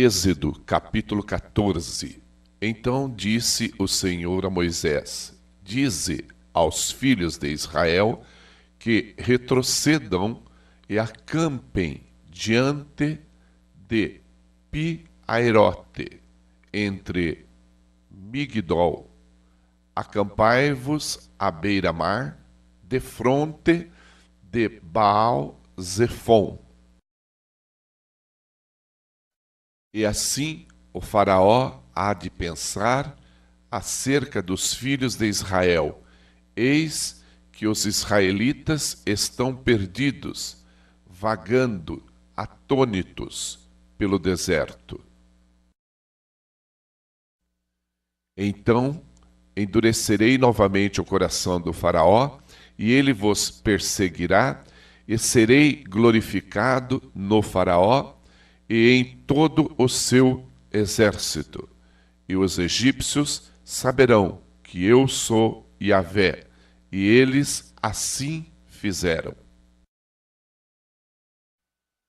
Êxodo, capítulo 14. Então disse o Senhor a Moisés: Dize aos filhos de Israel que retrocedam e acampem diante de Pi-Hahirote, entre Migdol. Acampai-vos à beira-mar, defronte de Baal-Zefon. E assim o faraó há de pensar acerca dos filhos de Israel: eis que os israelitas estão perdidos, vagando, atônitos, pelo deserto. Então endurecerei novamente o coração do faraó, e ele vos perseguirá, e serei glorificado no faraó e em todo o seu exército. E os egípcios saberão que eu sou Yahvé, e eles assim fizeram.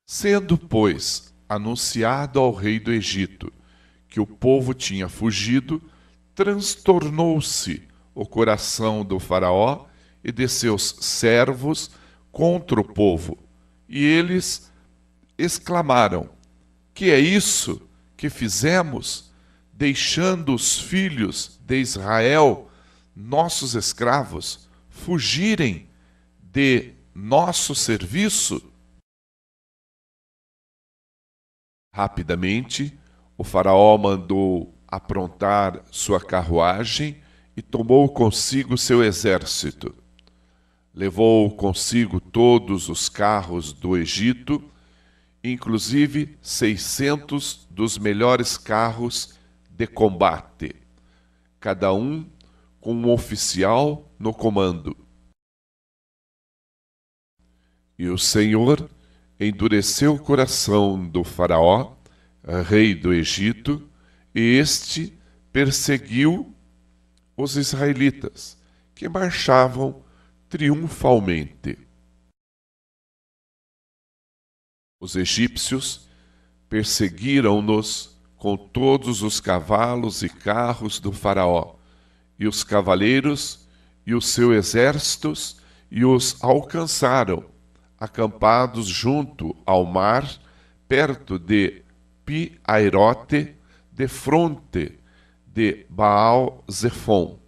Sendo, pois, anunciado ao rei do Egito que o povo tinha fugido, transtornou-se o coração do faraó e de seus servos contra o povo, e eles exclamaram: que é isso que fizemos, deixando os filhos de Israel, nossos escravos, fugirem de nosso serviço? Rapidamente, o faraó mandou aprontar sua carruagem e tomou consigo seu exército. Levou consigo todos os carros do Egito, inclusive 600 dos melhores carros de combate, cada um com um oficial no comando. E o Senhor endureceu o coração do faraó, rei do Egito, e este perseguiu os israelitas, que marchavam triunfalmente. Os egípcios perseguiram-nos com todos os cavalos e carros do faraó, e os cavaleiros e os seus exércitos, e os alcançaram, acampados junto ao mar, perto de Pi-Hahirote, defronte de Baal-Zefon.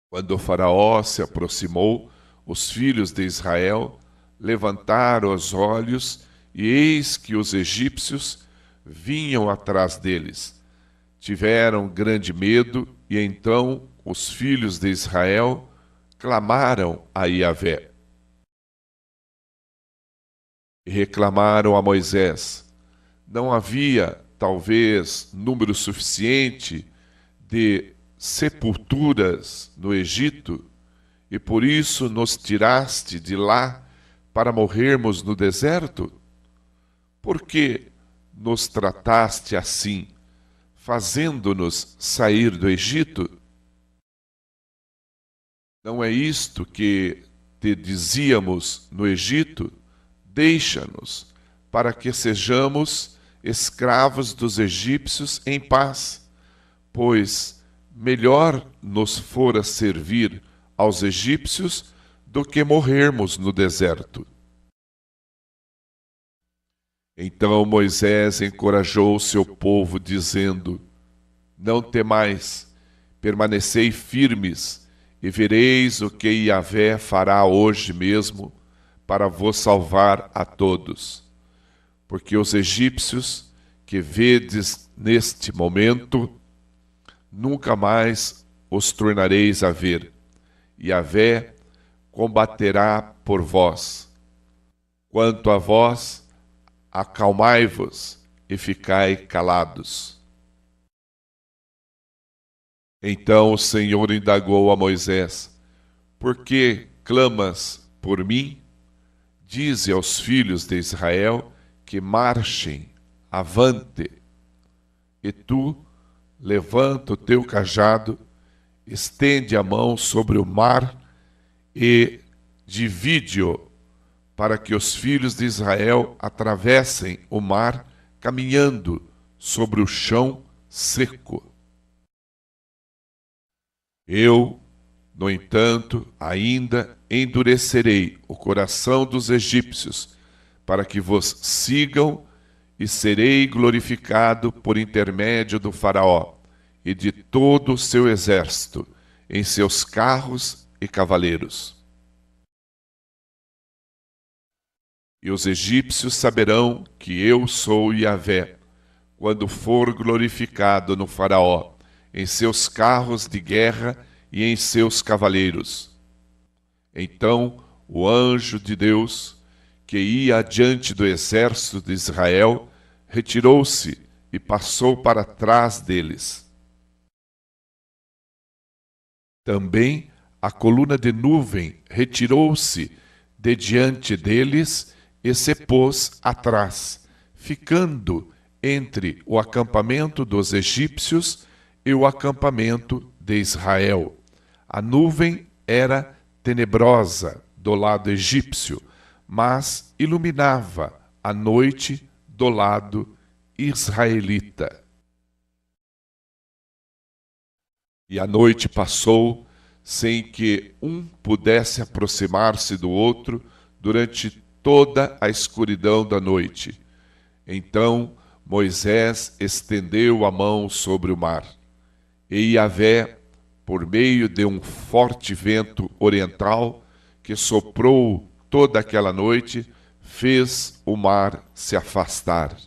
Quando o faraó se aproximou, os filhos de Israel levantaram os olhos, e eis que os egípcios vinham atrás deles. Tiveram grande medo, e então os filhos de Israel clamaram a Yahvé. E reclamaram a Moisés. Não havia, talvez, número suficiente de sepulturas no Egito, e por isso nos tiraste de lá para morrermos no deserto? Por que nos trataste assim, fazendo-nos sair do Egito? Não é isto que te dizíamos no Egito? Deixa-nos, para que sejamos escravos dos egípcios em paz, pois melhor nos fora servir aos egípcios do que morrermos no deserto. Então Moisés encorajou o seu povo, dizendo: Não temais, permanecei firmes, e vereis o que Yahvé fará hoje mesmo para vos salvar a todos. Porque os egípcios que vedes neste momento, nunca mais os tornareis a ver. Yahvé combaterá por vós. Quanto a vós, acalmai-vos e ficai calados. Então o Senhor indagou a Moisés: Por que clamas por mim? Dize aos filhos de Israel que marchem avante. E tu levanta o teu cajado estende a mão sobre o mar e divide-o, para que os filhos de Israel atravessem o mar caminhando sobre o chão seco. Eu, no entanto, ainda endurecerei o coração dos egípcios, para que vos sigam, e serei glorificado por intermédio do Faraó e de todo o seu exército, em seus carros e cavaleiros. E os egípcios saberão que eu sou Yahvé, quando for glorificado no Faraó, em seus carros de guerra e em seus cavaleiros. Então o anjo de Deus, que ia adiante do exército de Israel, retirou-se e passou para trás deles. Também a coluna de nuvem retirou-se de diante deles e se pôs atrás, ficando entre o acampamento dos egípcios e o acampamento de Israel. A nuvem era tenebrosa do lado egípcio, mas iluminava a noite do lado israelita. E a noite passou sem que um pudesse aproximar-se do outro durante toda a escuridão da noite. Então Moisés estendeu a mão sobre o mar, e Yahvé, por meio de um forte vento oriental que soprou toda aquela noite, fez o mar se afastar.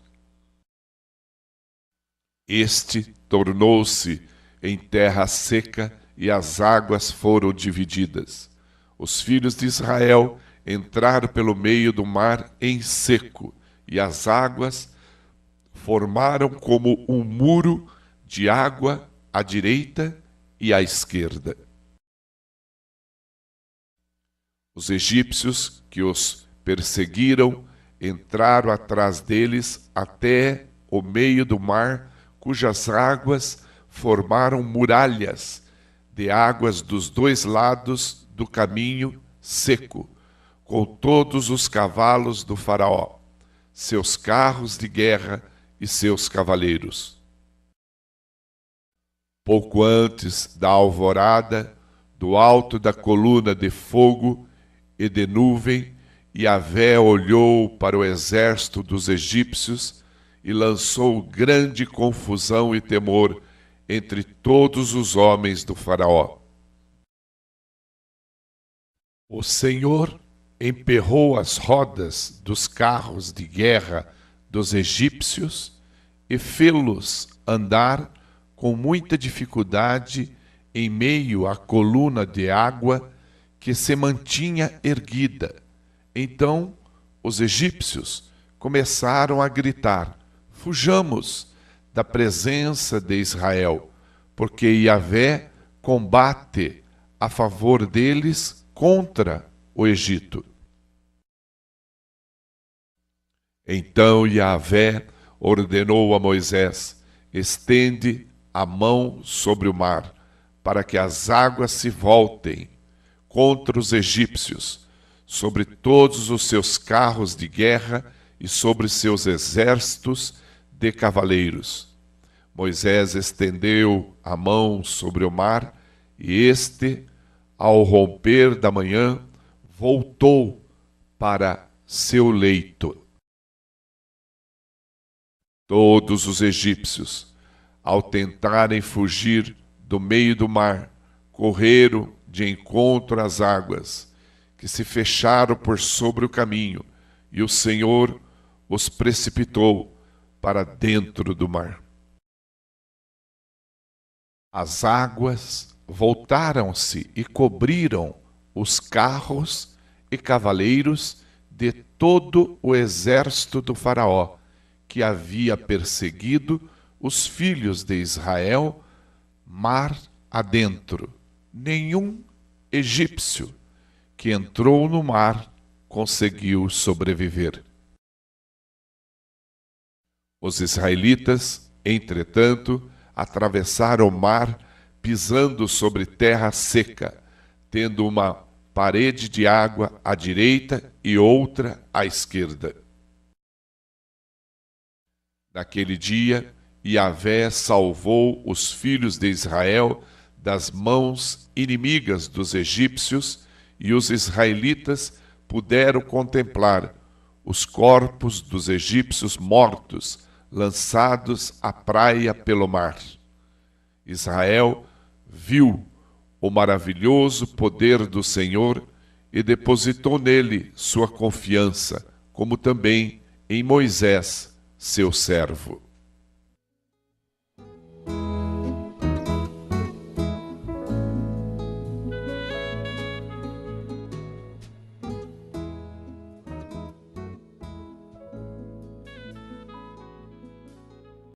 Este tornou-se em terra seca e as águas foram divididas. Os filhos de Israel entraram pelo meio do mar em seco, e as águas formaram como um muro de água à direita e à esquerda. Os egípcios que os perseguiram entraram atrás deles até o meio do mar, cujas águas formaram muralhas de águas dos dois lados do caminho seco, com todos os cavalos do Faraó, seus carros de guerra e seus cavaleiros. Pouco antes da alvorada, do alto da coluna de fogo e de nuvem, Yahvé olhou para o exército dos egípcios e lançou grande confusão e temor entre todos os homens do Faraó. O Senhor emperrou as rodas dos carros de guerra dos egípcios e fê-los andar com muita dificuldade em meio à coluna de água que se mantinha erguida. Então os egípcios começaram a gritar: fujamos da presença de Israel, porque Yahvé combate a favor deles contra o Egito. Então Yahvé ordenou a Moisés: estende a mão sobre o mar, para que as águas se voltem contra os egípcios, sobre todos os seus carros de guerra e sobre seus exércitos de cavaleiros. Moisés estendeu a mão sobre o mar, e este, ao romper da manhã, voltou para seu leito. Todos os egípcios, ao tentarem fugir do meio do mar, correram de encontro às águas, que se fecharam por sobre o caminho, e o Senhor os precipitou para dentro do mar. As águas voltaram-se e cobriram os carros e cavaleiros de todo o exército do Faraó, que havia perseguido os filhos de Israel mar adentro. Nenhum egípcio que entrou no mar conseguiu sobreviver. Os israelitas, entretanto, atravessaram o mar pisando sobre terra seca, tendo uma parede de água à direita e outra à esquerda. Naquele dia, Yahvé salvou os filhos de Israel das mãos inimigas dos egípcios, e os israelitas puderam contemplar os corpos dos egípcios mortos, lançados à praia pelo mar. Israel viu o maravilhoso poder do Senhor e depositou nele sua confiança, como também em Moisés, seu servo.